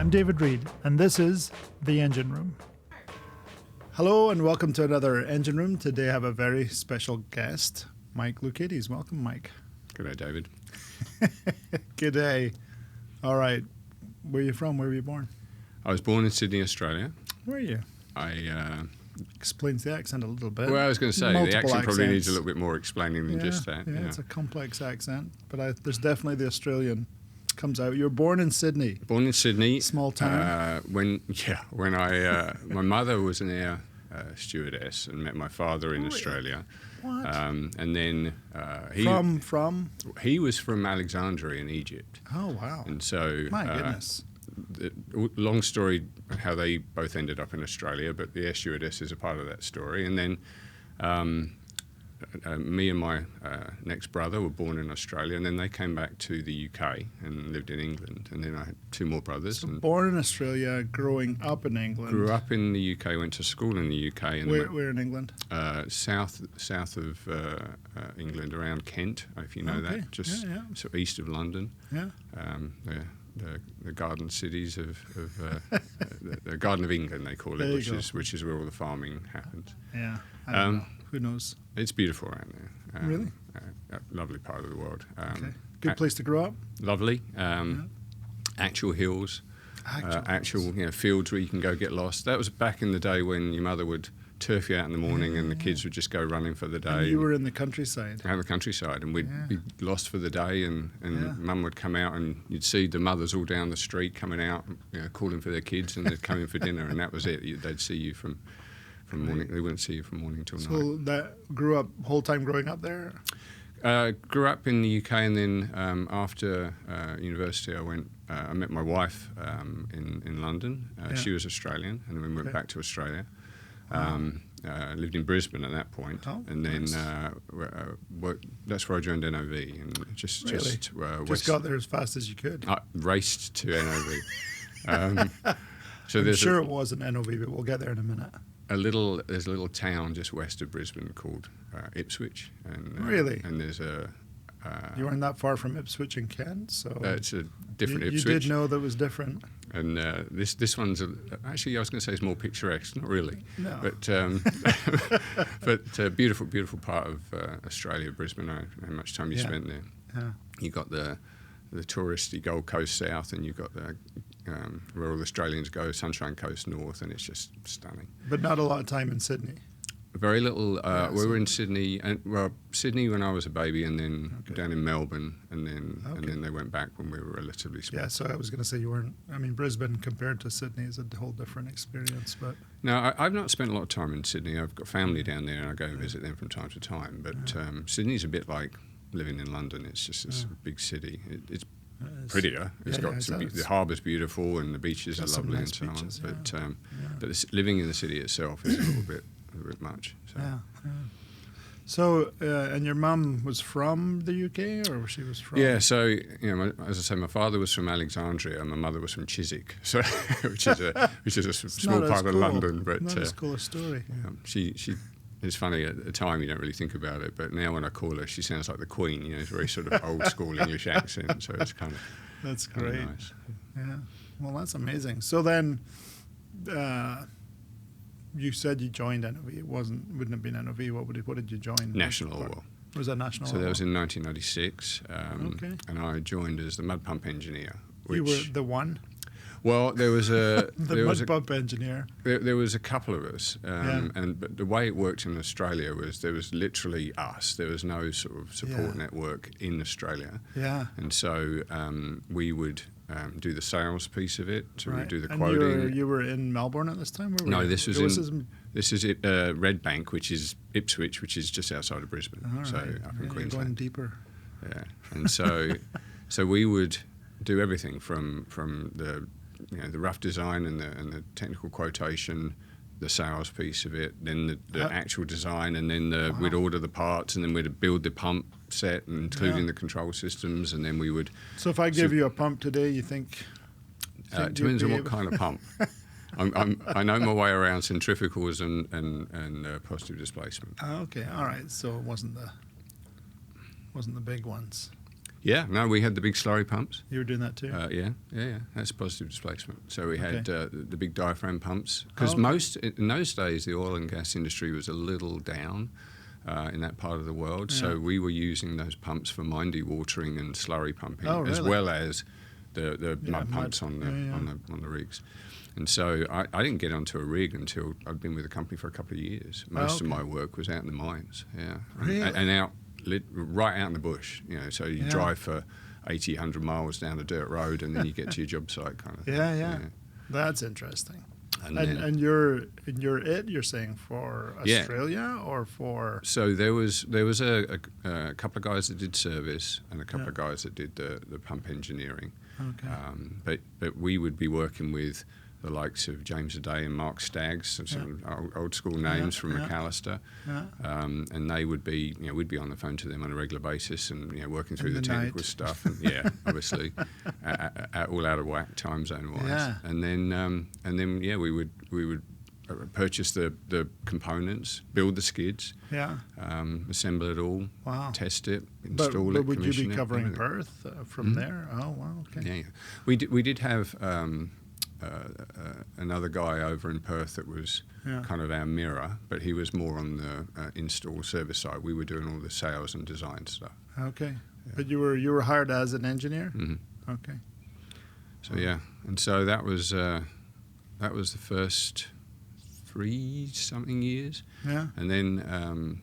I'm David Reed, and this is The Engine Room. Hello, and welcome to another Engine Room. Today I have a very special guest, Mike Loucaides. Welcome, Mike. G'day, David. G'day. All right. Where are you from? Where were you born? I was born in Sydney, Australia. Where are you? Explains the accent a little bit. Well, I was going to say, Multiple the accent probably accents. needs a little bit more explaining than just that. Yeah, it's a complex accent, but there's definitely the Australian comes out. You were born in Sydney. Born in Sydney. Small town. When my mother was an air stewardess and met my father in Australia. What? And then From? he was from Alexandria in Egypt. Oh, wow. And so My goodness. Long story how they both ended up in Australia, but the air stewardess is a part of that story. And then me and my next brother were born in Australia, and then they came back to the UK and lived in England. And then I had two more brothers. So and born in Australia, growing up in England. grew up in the UK, went to school in the UK. And Where in England? south of England, around Kent, if you know Okay. that, just Yeah. sort of east of London. Yeah. The garden cities of the Garden of England, they call There it, you which is where all the farming happens. Yeah. I don't know. Who knows? It's beautiful around there. Really? A lovely part of the world. Okay. Good place to grow up? Lovely. Actual hills. Actual fields where you can go get lost. That was back in the day when your mother would turf you out in the morning and the kids would just go running for the day. And you were in the countryside. Out in the countryside, and we'd be lost for the day, and Mum would come out, and you'd see the mothers all down the street coming out, calling for their kids, and they'd come in for dinner, and that was it. They'd see you from morning. They wouldn't see you from morning till night. So that grew up whole time growing up there? Grew up in the UK, and then after university, I met my wife in London. She was Australian, and then we went back to Australia. Lived in Brisbane at that point, and then that's where I joined NOV, and just got there as fast as you could. I raced to NOV. So I'm sure it was an NOV, but we'll get there in a minute. There's a little town just west of Brisbane called Ipswich, and really, and there's a. You weren't that far from Ipswich in Kent, so it's a different Ipswich. You did know that was different. And this one's actually, I was going to say it's more picturesque, not really. No. But beautiful part of Australia, Brisbane. I don't know how much time you spent there. Yeah. You got the touristy Gold Coast south, and you got the where all Australians go, Sunshine Coast north, and it's just stunning. But not a lot of time in Sydney. Very little. We were in Sydney, Sydney when I was a baby, and then down in Melbourne, and then they went back when we were relatively small. Yeah, so I was going to say you weren't. I mean, Brisbane compared to Sydney is a whole different experience. But no, I've not spent a lot of time in Sydney. I've got family down there, and I go and visit them from time to time. But Sydney's a bit like living in London. It's just this big city. It's prettier. It's got the harbour's beautiful, and the beaches are lovely, nice and so beaches, on. But living in the city itself is a little bit much. So. Yeah. So, and your mum was from the UK, or she was from? Yeah. So, as I say, my father was from Alexandria, and my mother was from Chiswick, so which is a small part of London. But not as cool a story. She. It's funny, at the time you don't really think about it, but now when I call her, she sounds like the Queen, it's very sort of old school English accent, so it's kind of That's great. Nice. Yeah, well, that's amazing. So then, you said you joined NOV. It wouldn't have been NOV. What did you join? National Oil. Was that National Oil? So that was in 1996, and I joined as the mud pump engineer. You were the one? Well, there was a mud pump engineer. There was a couple of us, but the way it worked in Australia was there was literally us. There was no sort of support network in Australia. Yeah. And so we would do the sales piece of it. So we'd do the and quoting. You were in Melbourne at this time? No, this is Red Bank, which is Ipswich, which is just outside of Brisbane. All right. So up in Queensland. Going deeper. Yeah, and so we would do everything from the the rough design and the technical quotation, the sales piece of it, then the actual design, and then we'd order the parts, and then we'd build the pump set, including the control systems, and then we would. So if I give you a pump today, you think? It depends on what kind of pump. I know my way around centrifugals and positive displacement. Okay, all right. So it wasn't the big ones. Yeah, no, we had the big slurry pumps. You were doing that too? Yeah. That's positive displacement. So we had Okay. the big diaphragm pumps. Because in those days, the oil and gas industry was a little down in that part of the world. Yeah. So we were using those pumps for mine dewatering and slurry pumping, as really? well as the mud pumps on the rigs. And so I didn't get onto a rig until I'd been with the company for a couple of years. Most of my work was out in the mines, Really? and out right out in the bush. So you drive for 80, 100 miles down a dirt road, and then you get to your job site, kind of thing. Yeah. That's interesting. And you're saying for Australia or for? So there was a couple of guys that did service and a couple of guys that did the pump engineering. Okay. But we would be working with the likes of James O'Day and Mark Staggs, some old school names from McAllister, and they would be, we'd be on the phone to them on a regular basis, and working through the technical stuff, and obviously, all out of whack time zone wise, and then we would purchase the components, build the skids, assemble it all, test it, install it, but would you commission be it, covering everything. Perth from there? Oh wow, okay. Yeah. We did have another guy over in Perth that was kind of our mirror, but he was more on the install service side. We were doing all the sales and design stuff. Okay, but you were hired as an engineer. Mm-hmm. Okay. So and so that was the first 3-something years. Yeah. And then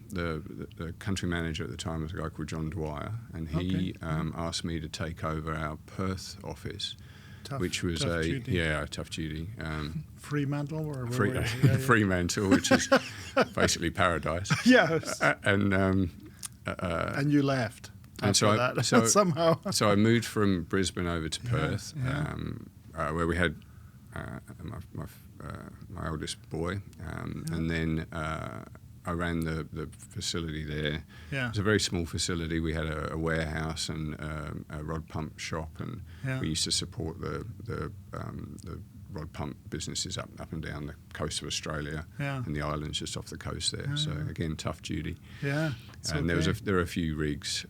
the country manager at the time was a guy called John Dwyer, and he asked me to take over our Perth office. Which was tough duty. Tough duty. Fremantle or Fremantle, which is basically paradise. Yes. And you left. And so somehow. So I moved from Brisbane over to Perth, where we had my oldest boy, and then I ran the facility there. Yeah. It was a very small facility. We had a warehouse and a rod pump shop, and we used to support the rod pump businesses up and down the coast of Australia and the islands just off the coast there. So again, tough duty. Yeah. And there were a few rigs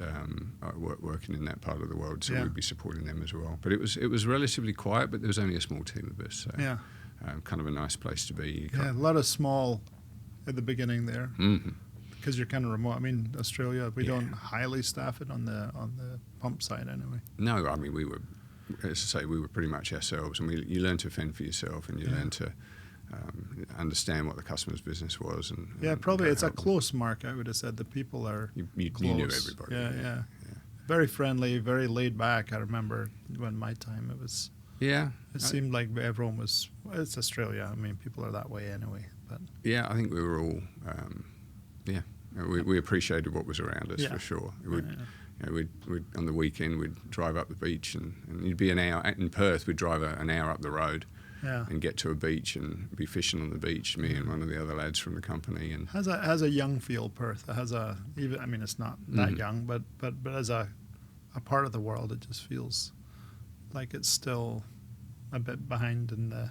working in that part of the world, so we'd be supporting them as well. But it was relatively quiet, but there was only a small team of us. So kind of a nice place to be. A lot of small at the beginning there, because you're kind of remote. I mean, Australia, we don't highly staff it on the pump side anyway. No, I mean we were, as I say, we were pretty much ourselves, and you learn to fend for yourself, and you learn to understand what the customer's business was. And probably it's a close market. I would have said the people are you close. knew everybody. Yeah. Very friendly, very laid back. I remember when my time it was. Yeah. It seemed like everyone was. It's Australia. I mean, people are that way anyway. But I think we were all. We appreciated what was around us for sure. We'd on the weekend we'd drive up the beach and you'd be an hour in Perth. We'd drive an hour up the road and get to a beach and be fishing on the beach. Me and one of the other lads from the company. And has a young feel. Perth. It has a even. I mean, it's not that young, but as a part of the world, it just feels like it's still a bit behind in the.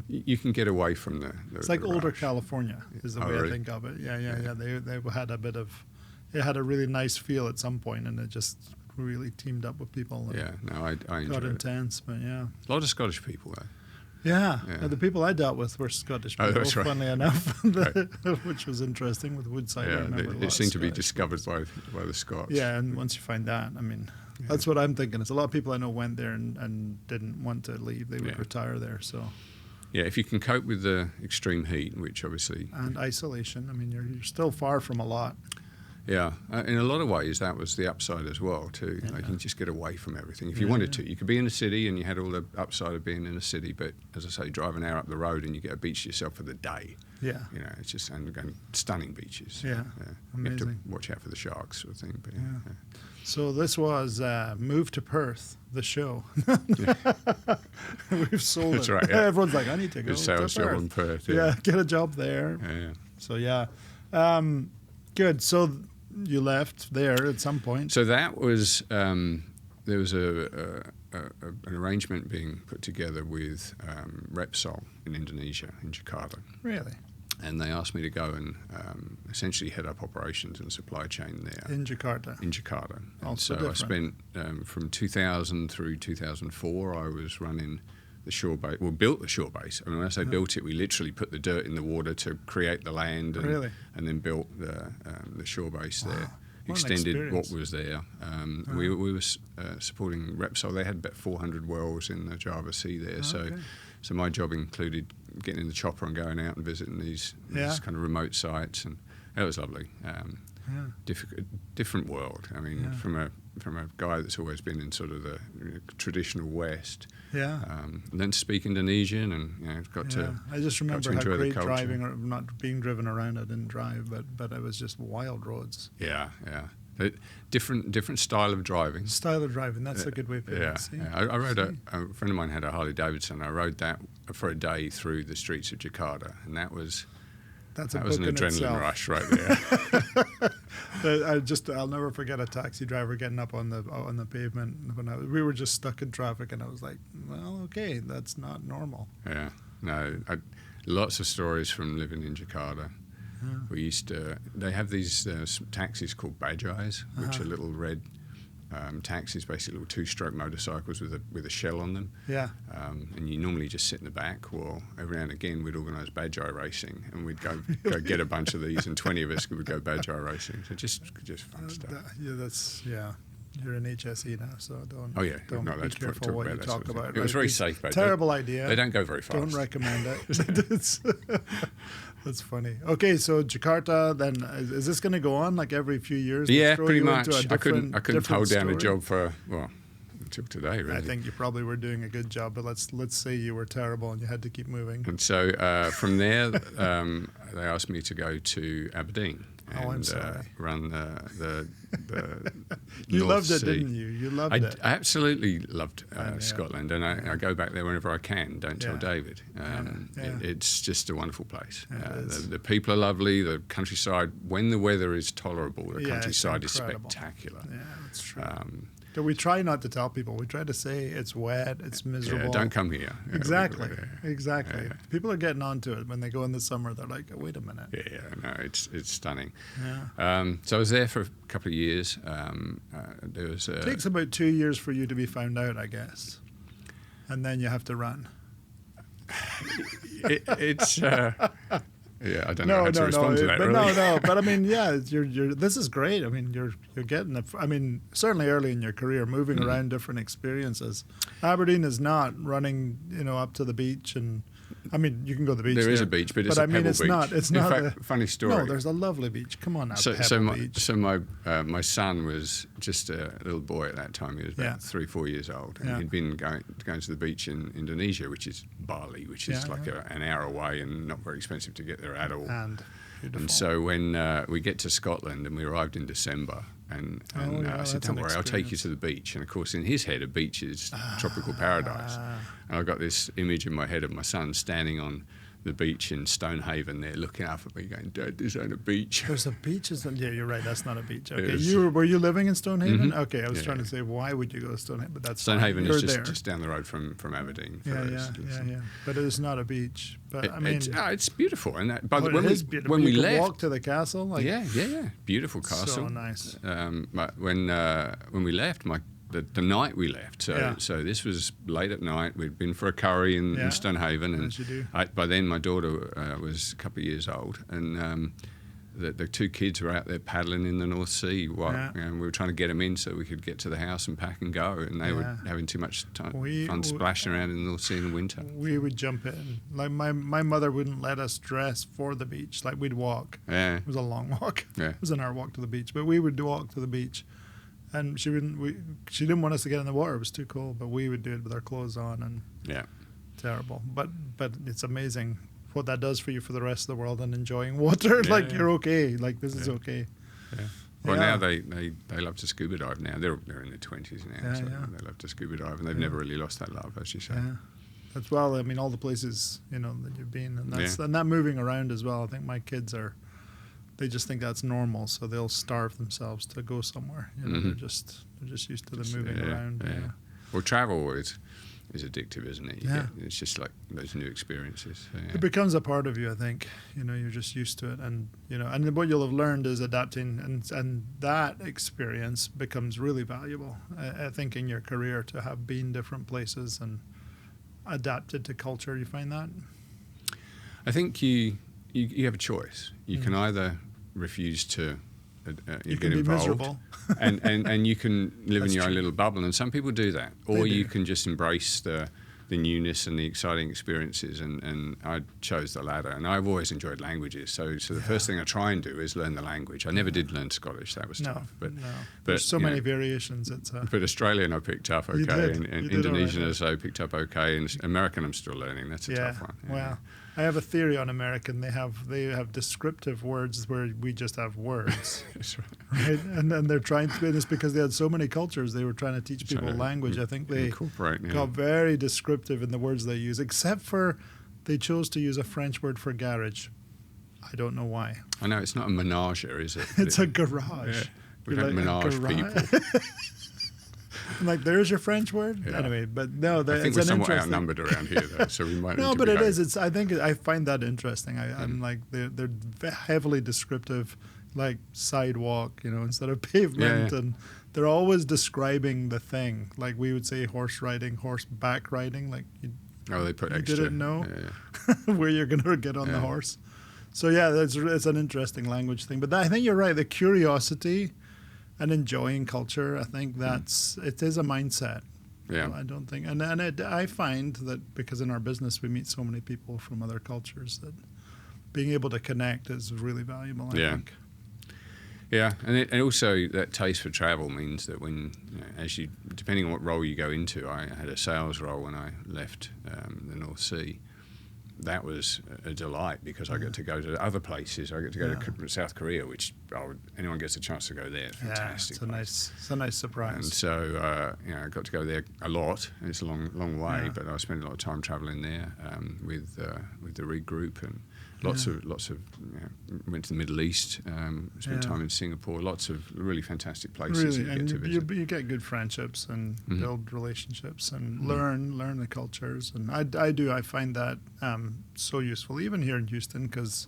You can get away from the it's like the older rush. California is the way really? I think of it. Yeah. They had a bit of, it had a really nice feel at some point, and it just really teamed up with people. And I enjoyed got it. intense, but A lot of Scottish people though. Yeah. The people I dealt with were Scottish people, that's right. funnily enough, which was interesting with Woodside. I remember They seemed to be discovered by the Scots. Yeah, and once you find that, I mean, that's what I'm thinking. It's a lot of people I know went there and didn't want to leave. They would retire there, so. Yeah, if you can cope with the extreme heat, which obviously... And isolation. I mean, you're still far from a lot. Yeah, in a lot of ways, that was the upside as well, too. Like, you can just get away from everything. If you wanted to, you could be in a city and you had all the upside of being in a city, but as I say, drive an hour up the road and you get a beach to yourself for the day. Yeah. It's just, and stunning beaches. Yeah, amazing. You have to watch out for the sharks sort of thing. But So this was Move to Perth, the show. We've sold That's it. right, yeah. Everyone's like, I need to go Good sales to job Perth. in Perth. Yeah, get a job there. Yeah. So good. So you left there at some point. So that was there was an arrangement being put together with Repsol in Indonesia, in Jakarta. Really? and they asked me to go and essentially head up operations and supply chain there. In Jakarta. In Jakarta. And Also so different. I spent, from 2000 through 2004, I was running the shore base. Well, built the shore base. I mean, when I say built it, we literally put the dirt in the water to create the land, and, Really? and then built the shore base there. Wow. What an Extended experience. what was there. We were supporting Repsol. They had about 400 wells in the Java Sea there. So my job included getting in the chopper and going out and visiting these kind of remote sites, and that was lovely. Different world. I mean, from a guy that's always been in sort of the traditional West. And then to speak Indonesian, and got to. I just remember how enjoy the great culture. driving, or not being driven around. I didn't drive, but it was just wild roads. Yeah. Different style of driving. Style of driving, that's a good way of putting it. See? I rode a friend of mine had a Harley Davidson. I rode that for a day through the streets of Jakarta, and that was an adrenaline rush right there. I'll never forget a taxi driver getting up on the pavement when we were just stuck in traffic, and I was like, well, okay, that's not normal. Yeah, no, lots of stories from living in Jakarta. We they have these taxis called bajais, which are little red taxis, basically little two-stroke motorcycles with a shell on them. Yeah. And you normally just sit in the back. Well, every now and again we'd organise bajai racing, and we'd go get a bunch of these, and 20 of us would go bajai racing. So just fun stuff. You're an HSE now, so don't. Oh yeah, don't not be allowed to careful talk what about you that talk sort of about. thing. It was very safe, but terrible idea. They don't go very fast. Don't recommend it. That's funny. Okay, so Jakarta, then is this going to go on like every few years? Yeah, pretty much. I couldn't hold down a job for until today, really. I think you probably were doing a good job, but let's say you were terrible and you had to keep moving. And so from there, they asked me to go to Aberdeen. I'm sorry. Run the You North loved it, Sea. didn't you? You loved it. I absolutely loved Scotland, and I go back there whenever I can. Don't tell David. It's just a wonderful place. The people are lovely. The countryside, when the weather is tolerable, the countryside is spectacular. Yeah, that's true. We try not to tell people. We try to say it's wet, it's miserable. Yeah, don't come here. Exactly. People are getting onto it when they go in the summer. They're like, wait a minute. No, it's stunning. Yeah. So I was there for a couple of years. It takes about 2 years for you to be found out, I guess, and then you have to run. I don't know how to respond to that. But really. But I mean, you're. This is great. I mean, you're getting. I mean, certainly early in your career, moving around different experiences. Aberdeen is not running, up to the beach, and I mean, you can go to the beach. There is a beach, but it's a pebble beach. It's not. In fact, funny story. No, there's a lovely beach. Come on now, beach. So my son was just a little boy at that time. He was about 3-4 years old, and he'd been going to the beach in Indonesia, which is Bali, which is an hour away and not very expensive to get there at all. And beautiful. And so when we get to Scotland, and we arrived in December, and I said, don't worry, I'll take you to the beach. And of course, in his head, a beach is tropical paradise. And I got this image in my head of my son standing on the beach in Stonehaven there, looking up at me, going, "Dad, this ain't a beach." There's a beach, yeah, you're right. That's not a beach. Okay, were you living in Stonehaven? Mm-hmm. Okay, I was trying to say, why would you go to Stonehaven? But that's Stonehaven is just down the road from Aberdeen. Yeah. But it is not a beach. But it's beautiful. And it is beautiful. When we you left, walk to the castle. Beautiful castle. So nice. But when we left, the night we left, so this was late at night. We'd been for a curry in Stonehaven, and by then my daughter was a couple of years old, and the two kids were out there paddling in the North Sea. We were trying to get them in so we could get to the house and pack and go, and they were having too much fun splashing around in the North Sea in the winter. We would jump in. Like my mother wouldn't let us dress for the beach. Like we'd walk. Yeah. It was a long walk. Yeah. It was an hour walk to the beach, but we would walk to the beach. And she didn't want us to get in the water. It was too cold, but we would do it with our clothes on, and terrible. But it's amazing what that does for you for the rest of the world and enjoying water. You're okay. Like this is okay. Yeah. Well, now they love to scuba dive. Now they're in their 20s now, so they love to scuba dive, and they've never really lost that love, as you say. Yeah. That's I mean, all the places that you've been, and and that moving around as well. I think my kids they just think that's normal, so they'll starve themselves to go somewhere. They're just used to the moving around. Yeah. Well, travel is addictive, isn't it? It's just like those new experiences. So, It becomes a part of you, I think. You're just used to it, and and what you'll have learned is adapting, and that experience becomes really valuable. I think in your career to have been different places and adapted to culture. You find that? I think you have a choice. You can either refuse to you get can involved, be miserable. and you can live in your own true. little bubble, and some people do that, or They do. you can just embrace the newness and the exciting experiences, and I chose the latter. And I've always enjoyed languages, so the first thing I try and do is learn the language. I never did learn Scottish; that was tough. But there's so many variations. But Australian I picked up okay, You did. and You did Indonesian all right. as I picked up okay, and American I'm still learning. That's a tough one. Well, I have a theory on American. They have descriptive words where we just have words. That's right. Right? And then they're trying to, and it's because they had so many cultures, they were trying to teach people language. I think they got very descriptive in the words they use, except for they chose to use a French word for garage. I don't know why. I know, it's not a menagerie, is it? It's a garage. Yeah. We don't menage people. I'm like, there's your French word? Yeah. Anyway, but no, I think we're somewhat outnumbered around here, though, so we might No, need to but behave. it is. I find that interesting. I'm like, they're heavily descriptive, like sidewalk, instead of pavement, and they're always describing the thing. Like we would say horse riding, horseback riding, like they put you extra. didn't know where you're going to get on the horse. So it's an interesting language thing. But I think you're right. The curiosity and enjoying culture, I think it is a mindset. Yeah. I don't think, I find that because in our business we meet so many people from other cultures that being able to connect is really valuable. I think. Yeah, and also that taste for travel means that when, depending on what role you go into, I had a sales role when I left the North Sea. That was a delight because I get to go to other places. I get to go to South Korea, which anyone gets a chance to go there. It's fantastic. It's a nice surprise. And so I got to go there a lot. It's a long way, but I spent a lot of time traveling there with the rig group and lots of went to the Middle East. Spent time in Singapore. Lots of really fantastic places really, that you get to visit. You get good friendships and build relationships and learn the cultures. And I find that so useful, even here in Houston, because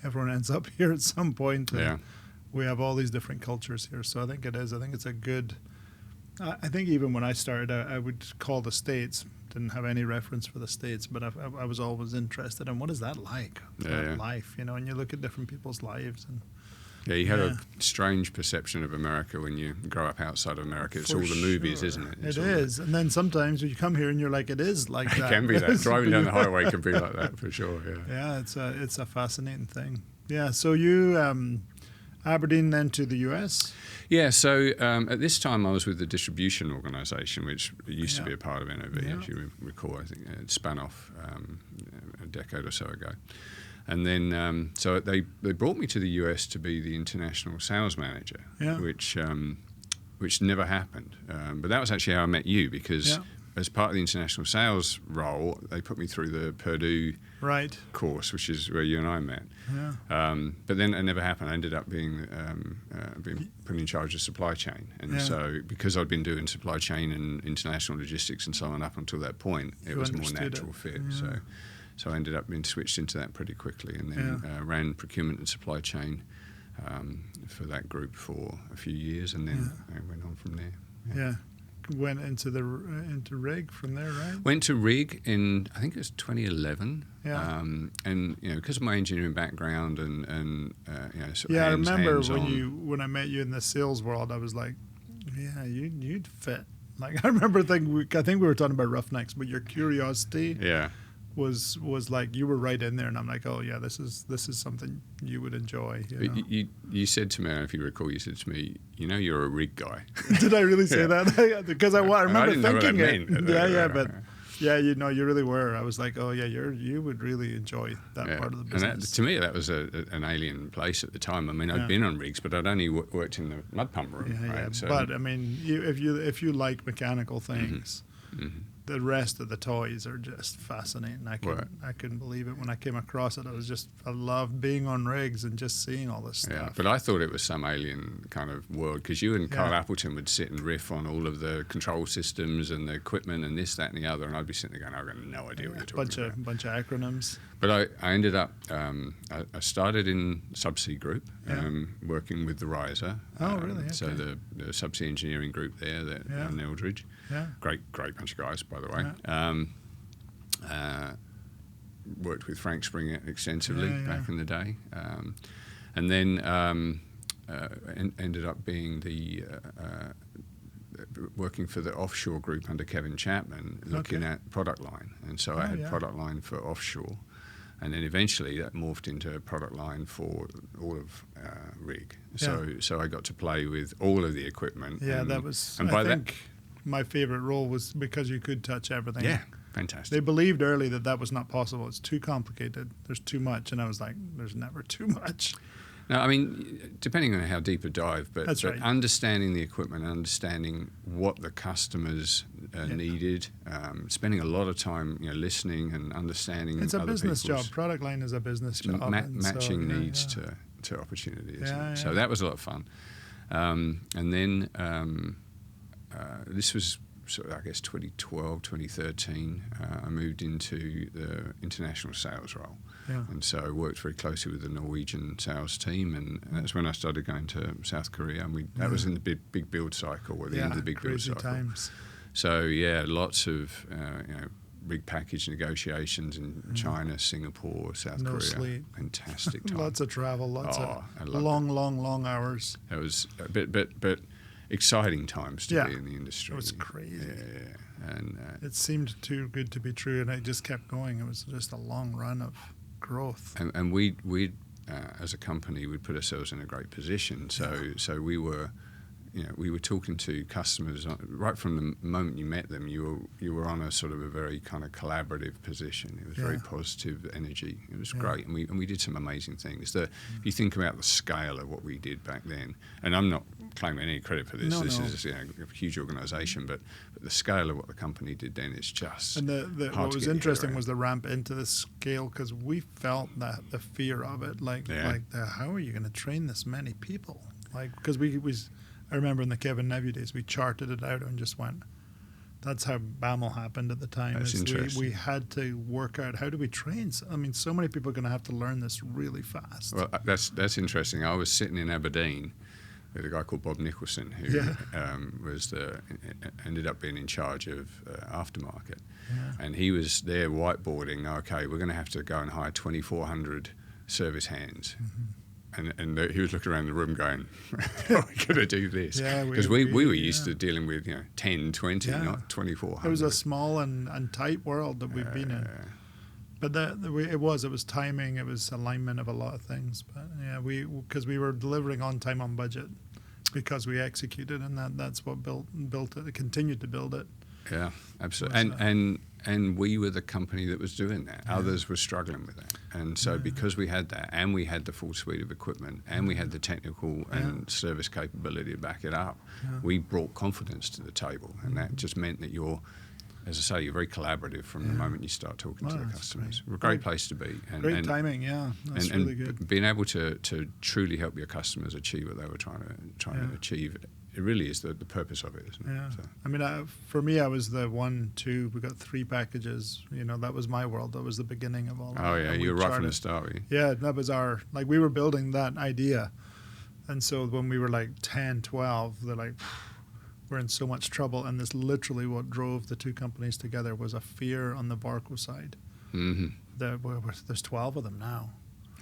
everyone ends up here at some point. And we have all these different cultures here. So I think it is. I think it's a good. I think even when I started, I would call the States. Didn't have any reference for the States, but I was always interested in what is that like, life, and you look at different people's lives. And you have a strange perception of America when you grow up outside of America. It's all the movies, isn't it? It is. And then sometimes when you come here and you're like, it is like that. It can be that. Driving down the highway can be like that for sure, Yeah, it's a fascinating thing. Yeah, so you, Aberdeen then to the U.S.? Yeah, so at this time I was with the distribution organisation, which used to be a part of NOV, as you recall. I think it spun off a decade or so ago. And then, so they brought me to the US to be the international sales manager, which never happened. But that was actually how I met you, because as part of the international sales role, they put me through the Purdue course, which is where you and I met. But then it never happened. I ended up being put in charge of supply chain. And so because I'd been doing supply chain and international logistics and so on up until that point, it was a more natural fit. So I ended up being switched into that pretty quickly, and then ran procurement and supply chain for that group for a few years, and then I went on from there. Went into rig from there, right? Went to rig in, I think it was 2011. And because of my engineering background and sort of I remember hands-on. when I met you in the sales world, I was like, you'd fit. Like I remember I think we were talking about Roughnecks, but your curiosity was like you were right in there, and I'm like, oh yeah, this is something you would enjoy. You said to me, if you recall, you said to me, you're a rig guy. Did I really say that? Because I remember thinking it. But you really were. I was like, oh yeah, you would really enjoy that part of the business. And to me, that was an alien place at the time. I mean, I'd been on rigs, but I'd only worked in the mud pump room. Right? So, but I mean, if you like mechanical things. the rest of the toys are just fascinating. I couldn't believe it when I came across it. I loved being on rigs and just seeing all this stuff. Yeah, but I thought it was some alien kind of world, because you and Carl Appleton would sit and riff on all of the control systems and the equipment and this, that, and the other, and I'd be sitting there going, I've got no idea what you're talking about. Bunch of acronyms. But I ended up, I started in Subsea Group, working with the Riser. Oh, really? Okay. So the Subsea Engineering Group there in Eldridge. Yeah. Great bunch of guys, by the way. Worked with Frank Springer extensively back in the day. And then ended up being working for the offshore group under Kevin Chapman, looking at product line. And so I had product line for offshore. And then eventually that morphed into a product line for all of rig. So I got to play with all of the equipment. Yeah, that was, I think my favorite role was because you could touch everything. Yeah, fantastic. They believed early that was not possible. It's too complicated. There's too much. And I was like, there's never too much. No, I mean, depending on how deep a dive, but understanding the equipment, understanding what the customers needed, spending a lot of time, listening and understanding. It's a business job. Product line is a business job. Matching needs to opportunities. So that was a lot of fun. And then this was sort of, I guess, 2012, 2013. I moved into the international sales role. Yeah. And so I worked very closely with the Norwegian sales team, and that's when I started going to South Korea. And that was in the big build cycle, or the end of the big build cycle. Times. So lots of big package negotiations in China, Singapore, South Korea. Sleep. Fantastic time. Lots of travel, lots of long hours. It was a bit exciting times to be in the industry. It was crazy. Yeah. And it seemed too good to be true, and it just kept going. It was just a long run of growth. And we as a company, we'd put ourselves in a great position. So we were talking to customers right from the moment you met them. You were on a sort of a very kind of collaborative position. It was very positive energy. It was great, and we did some amazing things. If you think about the scale of what we did back then, and I'm not claiming any credit for this. This is a huge organisation, but the scale of what the company did then is just. And what was interesting was the ramp into the scale, because we felt that the fear of it, how are you going to train this many people? Because I remember in the Kevin Neville days, we charted it out and just went. That's how BAML happened at the time. That's interesting. We had to work out, how do we train? I mean, so many people are going to have to learn this really fast. Well, that's interesting. I was sitting in Aberdeen with a guy called Bob Nicholson, who ended up being in charge of aftermarket. And he was there whiteboarding, okay, we're going to have to go and hire 2,400 service hands. And he was looking around the room going, how are we going to do this? Because we were used to dealing with 10, 20, not 2,400. It was a small and tight world that we've been in. But it was timing, it was alignment of a lot of things. But because we were delivering on time, on budget, because we executed, and that's what built it. It continued to build it. Yeah, absolutely. And we were the company that was doing that. Others were struggling with that. And so because we had that, and we had the full suite of equipment, and we had the technical and service capability to back it up, we brought confidence to the table. And that just meant that you're, as I say, you're very collaborative from the moment you start talking to the customers. We're a great place to be. Great timing, That's really good. And being able to truly help your customers achieve what they were trying to achieve, it really is the purpose of it, isn't it? Yeah. So. I mean, for me, I was the 1, 2. We got 3 packages. That was my world. That was the beginning of all of that. Oh, yeah. You were right from the start, were you? Yeah, that was we were building that idea. And so when we were 10, 12, they're like, we're in so much trouble. And this literally what drove the two companies together was a fear on the Varco side. Mm-hmm. There's 12 of them now.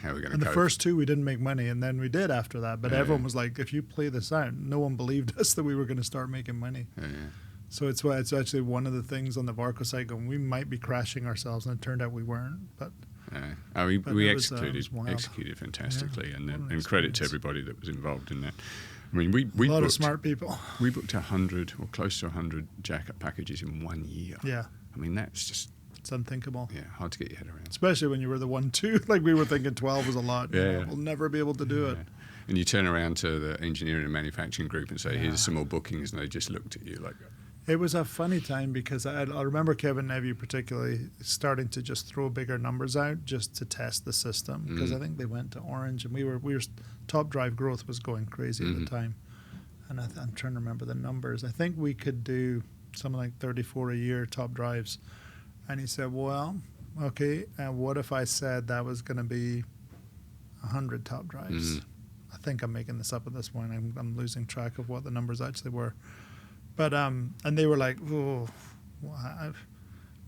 How are we going to cope? The first 2 we didn't make money, and then we did after that. But everyone was like, if you play this out, no one believed us that we were going to start making money. So it's actually one of the things on the Varco side going, we might be crashing ourselves, and it turned out we weren't. But we executed fantastically, and credit to everybody that was involved in that. I mean, we a lot of smart people. We booked 100 or close to 100 jack-up packages in 1 year. Yeah. I mean, that's just... It's unthinkable. Yeah, hard to get your head around. Especially when you were the 1, 2. We were thinking 12 was a lot. We'll never be able to do it. And you turn around to the engineering and manufacturing group and say, here's some more bookings, and they just looked at you like, It was a funny time because I remember Kevin Neville particularly starting to just throw bigger numbers out just to test the system, because I think they went to orange, and we were top drive growth was going crazy at the time, and I'm trying to remember the numbers. I think we could do something like 34 a year top drives, and he said, well, okay, and what if I said that was going to be 100 top drives? I think I'm making this up at this point. I'm losing track of what the numbers actually were. But and they were like, oh,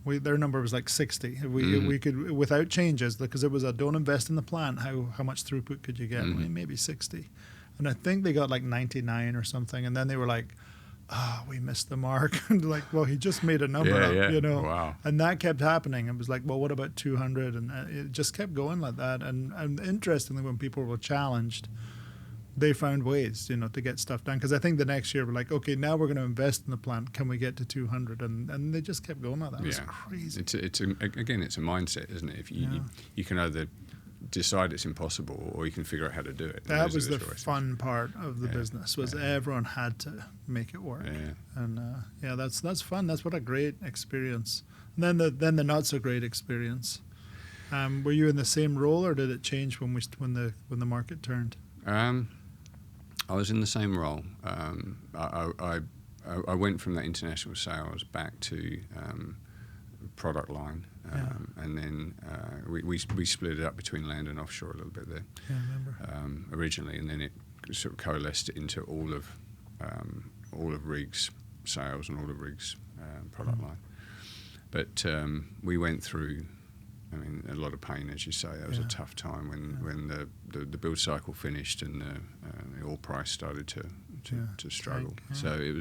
their number was like 60. We could, without changes, because it was a don't invest in the plant. How much throughput could you get? Maybe 60, and I think they got like 99 or something. And then they were like, we missed the mark. And like, well, he just made a number up, you know. Wow. And that kept happening. It was like, well, what about 200? And it just kept going like that. And interestingly, when people were challenged, they found ways, you know, to get stuff done. Because I think the next year we're like, okay, now we're going to invest in the plant. Can we get to 200? And they just kept going like that. It was crazy. It's a mindset, isn't it? If you can either decide it's impossible, or you can figure out how to do it. That was the fun part of the business, was everyone had to make it work. And that's fun. That's what a great experience. And then the not so great experience. Were you in the same role, or did it change when the market turned? I was in the same role. I went from that international sales back to product line, and then we split it up between land and offshore a little bit there. Yeah, I remember. Originally, and then it sort of coalesced into all of Rig's sales and all of Rig's product line. But we went through, I mean, a lot of pain, as you say. That was a tough time when the build cycle finished and the oil price started to struggle. So it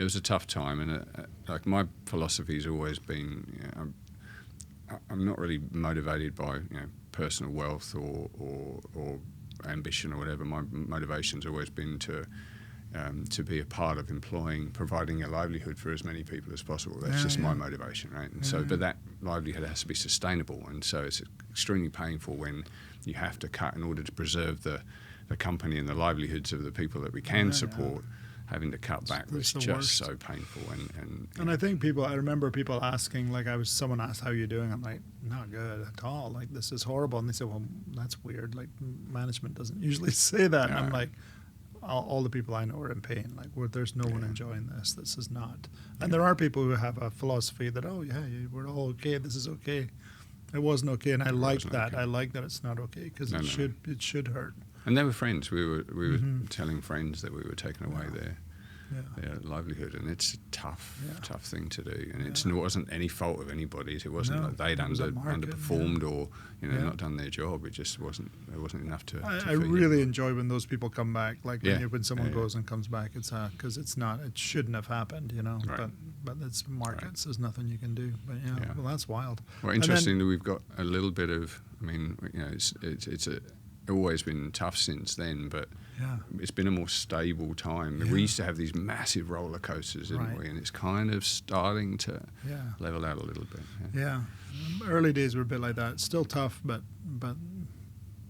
was a tough time, and like my philosophy has always been, you know, I'm not really motivated by, you know, personal wealth or ambition or whatever. My motivation's always been to be a part of providing a livelihood for as many people as possible. That's just my motivation, right? And so, but that livelihood has to be sustainable, and so it's extremely painful when you have to cut in order to preserve the company and the livelihoods of the people that we can support. Having to cut back was just worst. So painful, and I think I remember people asking, like, someone asked, how are you doing? I'm like, not good at all, like, this is horrible. And they said, well, that's weird, like, management doesn't usually say that. And I'm like, all the people I know are in pain. Like, there's no one enjoying this. This is not. And there are people who have a philosophy that, we're all okay. This is okay. It wasn't okay, and I like that. Okay. I like that it's not okay, because it should hurt. And they were friends. We were telling friends that we were taking away their livelihood, and it's a tough thing to do. And it wasn't any fault of anybody's. It wasn't like they'd underperformed or not done their job. It just wasn't. There wasn't enough to. I really enjoy when those people come back. Like when someone goes and comes back, it's because it's not. It shouldn't have happened, you know. Right. But it's markets. Right. There's nothing you can do. But well, that's wild. Well, interestingly, we've got a little bit of. I mean, it's always been tough since then, but it's been a more stable time. We used to have these massive roller coasters, didn't we? And it's kind of starting to level out a little bit. Early days were a bit like that. Still tough, but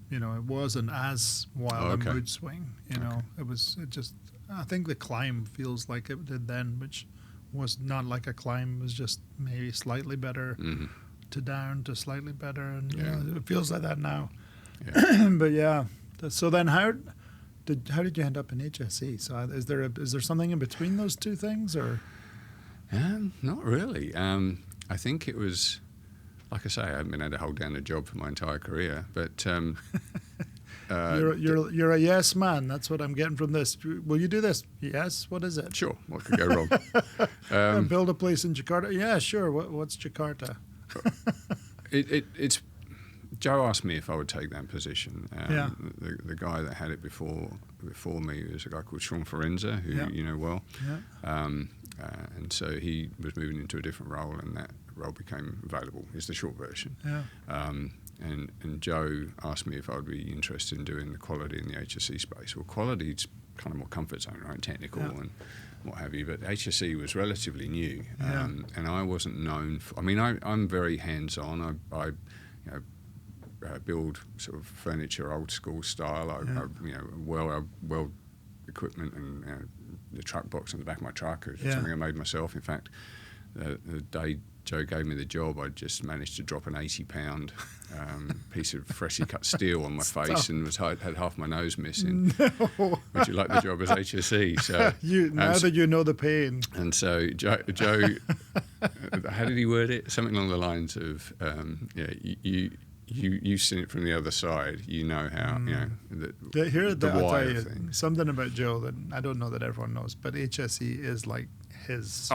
it wasn't as wild a mood swing. You know, it just. I think the climb feels like it did then, which was not like a climb. It was just maybe slightly better to down to slightly better, and it feels like that now. Yeah. But so then how did you end up in HSE? So is there something in between those two things, or? Not really. I think it was, like I say, I haven't been able to hold down a job for my entire career, but you're a yes man. That's what I'm getting from this. Will you do this? Yes. What is it? Sure. What could go wrong? Build a place in Jakarta. Yeah, sure. What's Jakarta? It's. Joe asked me if I would take that position. The guy that had it before me was a guy called Sean Forenza, who you know well. Yeah. And so he was moving into a different role, and that role became available, is the short version. Yeah. And Joe asked me if I would be interested in doing the quality in the HSE space. Well, quality's kind of more comfort zone, right? Technical and what have you. But HSE was relatively new, and I wasn't known for. I mean, I'm very hands-on. I build sort of furniture, old school style. Well equipment and the truck box on the back of my truck. It was something I made myself. In fact, the day Joe gave me the job, I just managed to drop an 80-pound piece of freshly cut steel on my face and had half my nose missing. No. Would you like the job as HSE? So now that you know the pain. And so Joe how did he word it? Something along the lines of, you've seen it from the other side. You know how, the wire thing. Something about Joe that I don't know that everyone knows, but HSE is like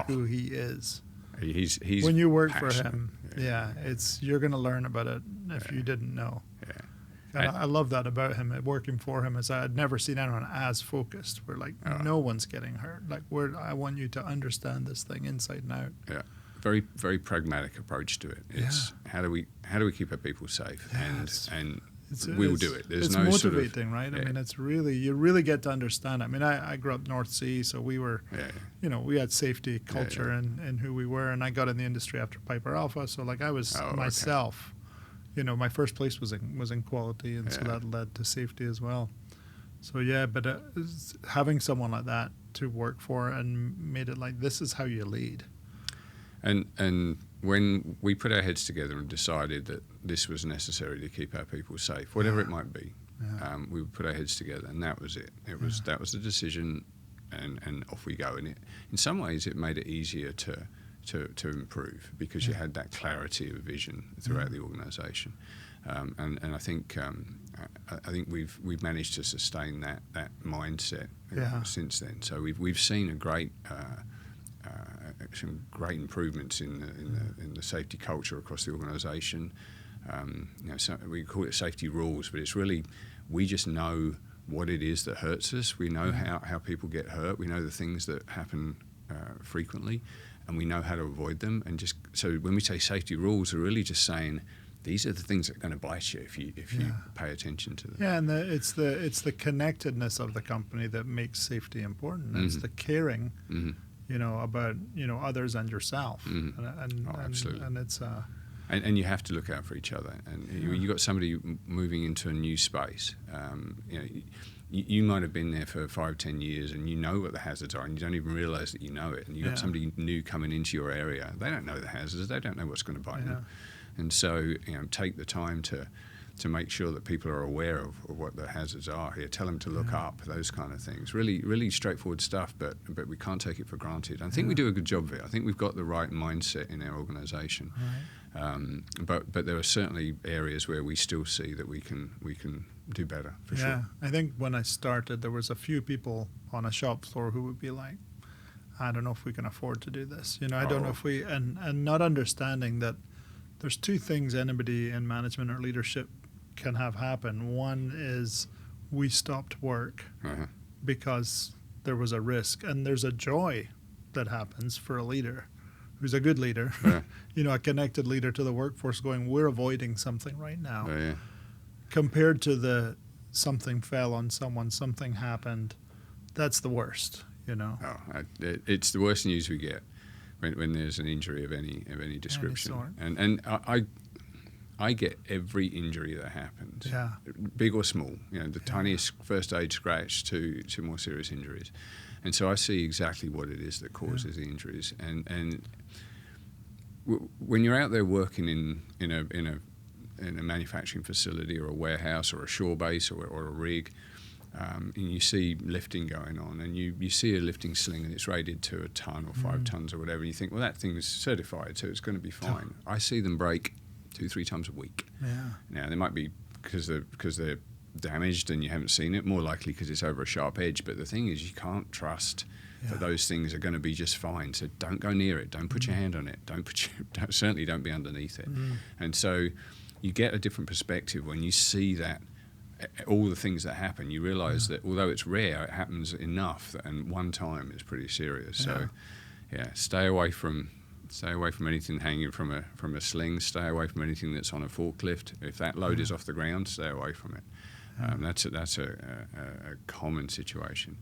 who he is. He's when you work passionate. For him, you're going to learn about it if you didn't know. Yeah. And I love that about him. Working for him is I'd never seen anyone as focused. We're like, no one's getting hurt. Like I want you to understand this thing inside and out. Yeah. Very, very pragmatic approach to it. It's how do we keep our people safe, and we will do it. It's no motivating, right? I mean, it's really you really get to understand. I mean, I grew up North Sea, so we were, we had safety culture in who we were, and I got in the industry after Piper Alpha, so like I was myself. Okay. My first place was in quality, and so that led to safety as well. So but having someone like that to work for and made it like this is how you lead. And when we put our heads together and decided that this was necessary to keep our people safe, whatever it might be, we would put our heads together, and that was it. That was the decision, and off we go. And in some ways, it made it easier to improve because you had that clarity of vision throughout the organisation, and I think we've managed to sustain that mindset since then. So we've seen a great. Some great improvements in the safety culture across the organisation. So we call it safety rules, but it's really we just know what it is that hurts us. We know how people get hurt. We know the things that happen frequently, and we know how to avoid them. And just so when we say safety rules, we're really just saying these are the things that are going to bite you if you pay attention to them. Yeah, and it's the connectedness of the company that makes safety important. It's the caring. Mm-hmm. About others and yourself, absolutely. And it's and you have to look out for each other. And you got somebody moving into a new space. You might have been there for 5-10 years, and you know what the hazards are, and you don't even realise that you know it. And you got somebody new coming into your area. They don't know the hazards. They don't know what's going to bite them. And so take the time to make sure that people are aware of what the hazards are here. Tell them to look up, those kind of things. Really, really straightforward stuff, but we can't take it for granted. I think we do a good job of it. I think we've got the right mindset in our organisation. Right. But there are certainly areas where we still see that we can do better, for sure. Yeah, I think when I started, there was a few people on a shop floor who would be like, I don't know if we can afford to do this. I don't know if we, and not understanding that there's two things anybody in management or leadership can have happen. One is we stopped work because there was a risk, and there's a joy that happens for a leader who's a good leader, a connected leader to the workforce going, we're avoiding something right now. Compared to something fell on someone, something happened, that's the worst, It's the worst news we get when there's an injury of any description. And I get every injury that happens, big or small, the tiniest first aid scratch to more serious injuries. And so I see exactly what it is that causes the injuries. And when you're out there working in a manufacturing facility or a warehouse or a shore base or a rig, and you see lifting going on, and you see a lifting sling and it's rated to a ton or 5 tons or whatever, and you think, well, that thing is certified, so it's going to be fine. I see them break 2-3 times a week. Now they might be because they're damaged and you haven't seen it, more likely because it's over a sharp edge, but the thing is you can't trust that those things are going to be just fine, so don't go near it, don't put your hand on it, certainly don't be underneath it. And so you get a different perspective when you see that all the things that happen. You realise that although it's rare, it happens enough, and one time is pretty serious. So stay away from anything hanging from a sling. Stay away from anything that's on a forklift. If that load is off the ground, stay away from it. That's a common situation.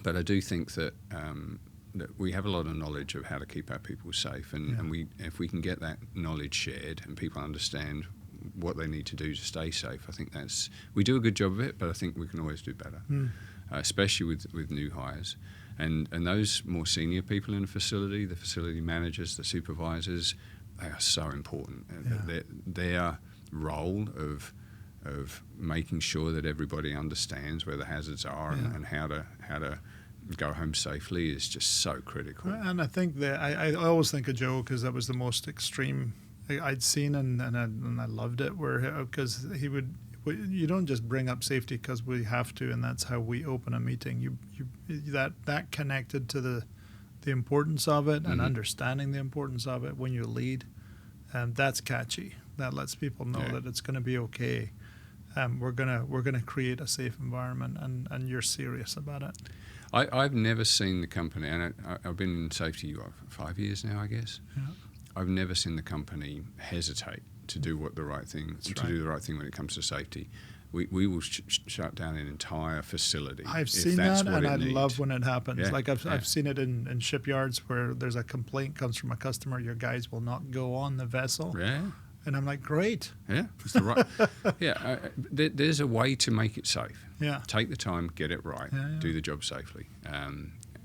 But I do think that we have a lot of knowledge of how to keep our people safe, and if we can get that knowledge shared and people understand what they need to do to stay safe, I think we do a good job of it. But I think we can always do better, especially with new hires. And those more senior people in the facility managers, the supervisors, they are so important. Their role of making sure that everybody understands where the hazards are and how to go home safely is just so critical. And I think that I always think of Joe because that was the most extreme I'd seen, and I loved it. Because he would, you don't just bring up safety because we have to, and that's how we open a meeting. That connected to the importance of it and understanding the importance of it when you lead, and that's catchy. That lets people know that it's going to be okay. We're gonna create a safe environment, and you're serious about it. I've never seen the company, and I've been in safety 5 years now, I guess. Yeah. I've never seen the company hesitate to do the right thing when it comes to safety. We will shut down an entire facility. I've seen that, and I love when it happens. Yeah. Like I've seen it in shipyards where there's a complaint comes from a customer. Your guys will not go on the vessel. Yeah. And I'm like, great. Yeah, it's the right. There's a way to make it safe. Yeah. Take the time, get it right, do the job safely.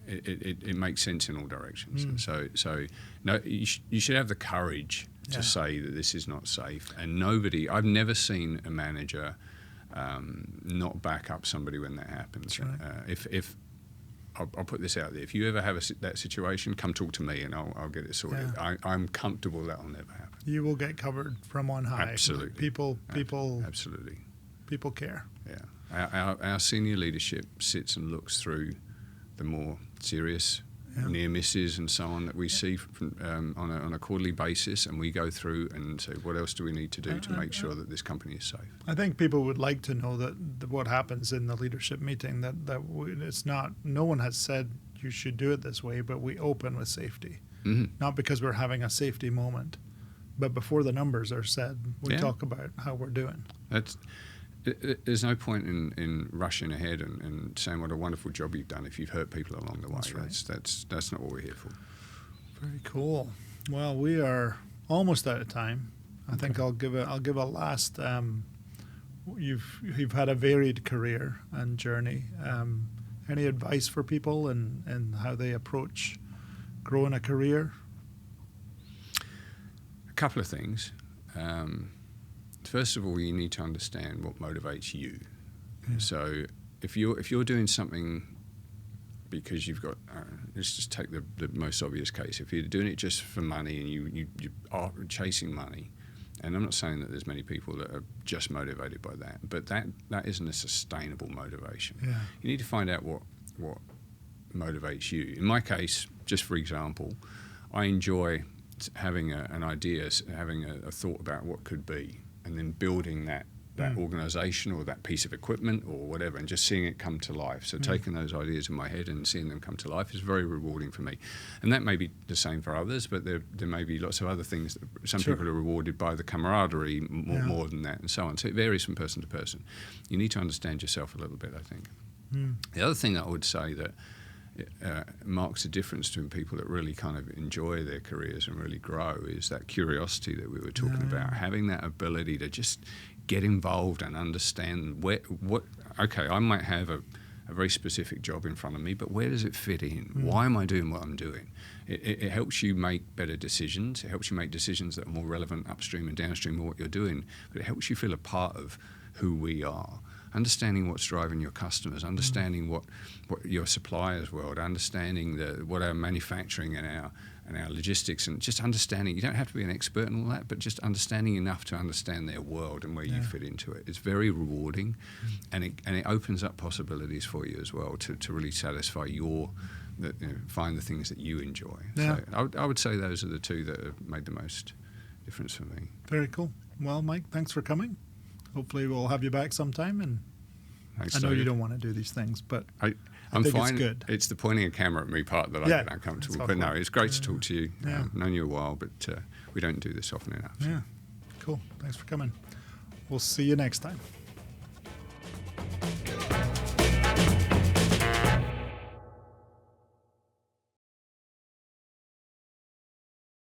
It makes sense in all directions. So no, you should have the courage to say that this is not safe. And I've never seen a manager not back up somebody when that happens. That's right. I'll put this out there. If you ever have that situation, come talk to me and I'll get it sorted. Yeah. I'm comfortable that will never happen. You will get covered from on high. Absolutely. People. Absolutely. People care. Yeah. Our senior leadership sits and looks through the more serious near misses and so on that we see on a quarterly basis, and we go through and say, what else do we need to do to make sure that this company is safe? I think people would like to know that what happens in the leadership meeting, that it's not, no one has said you should do it this way, but we open with safety. Not because we're having a safety moment, but before the numbers are said, we talk about how we're doing. There's no point in rushing ahead and saying what a wonderful job you've done if you've hurt people along the way. That's right. That's not what we're here for. Very cool. Well, we are almost out of time. I think I'll give a last. You've had a varied career and journey. Any advice for people and how they approach growing a career? A couple of things. First of all, you need to understand what motivates you. Yeah. So if you're doing something because you've got, let's just take the most obvious case. If you're doing it just for money and you are chasing money, and I'm not saying that there's many people that are just motivated by that, but that isn't a sustainable motivation. Yeah. You need to find out what motivates you. In my case, just for example, I enjoy having an idea, having a thought about what could be, and then building that organisation or that piece of equipment or whatever, and just seeing it come to life. So taking those ideas in my head and seeing them come to life is very rewarding for me. And that may be the same for others, but there may be lots of other things that some people are rewarded by the camaraderie more than that, and so on. So it varies from person to person. You need to understand yourself a little bit, I think. The other thing that I would say that marks a difference between people that really kind of enjoy their careers and really grow is that curiosity that we were talking about, having that ability to just get involved and understand I might have a very specific job in front of me, but where does it fit in? Why am I doing what I'm doing? It helps you make better decisions. It helps you make decisions that are more relevant upstream and downstream of what you're doing, but it helps you feel a part of who we are. Understanding what's driving your customers, understanding what your suppliers' world, understanding what our manufacturing and our logistics, and just understanding. You don't have to be an expert in all that, but just understanding enough to understand their world and where you fit into it. It's very rewarding, and it opens up possibilities for you as well to really satisfy find the things that you enjoy. Yeah. So I would say those are the two that have made the most difference for me. Very cool. Well, Mike, thanks for coming. Hopefully we'll have you back sometime, and I know you don't want to do these things, but I think fine. It's good. It's the pointing a camera at me part that I get uncomfortable. But no, it's great to talk to you. I've known you a while, but we don't do this often enough. So. Yeah, cool. Thanks for coming. We'll see you next time.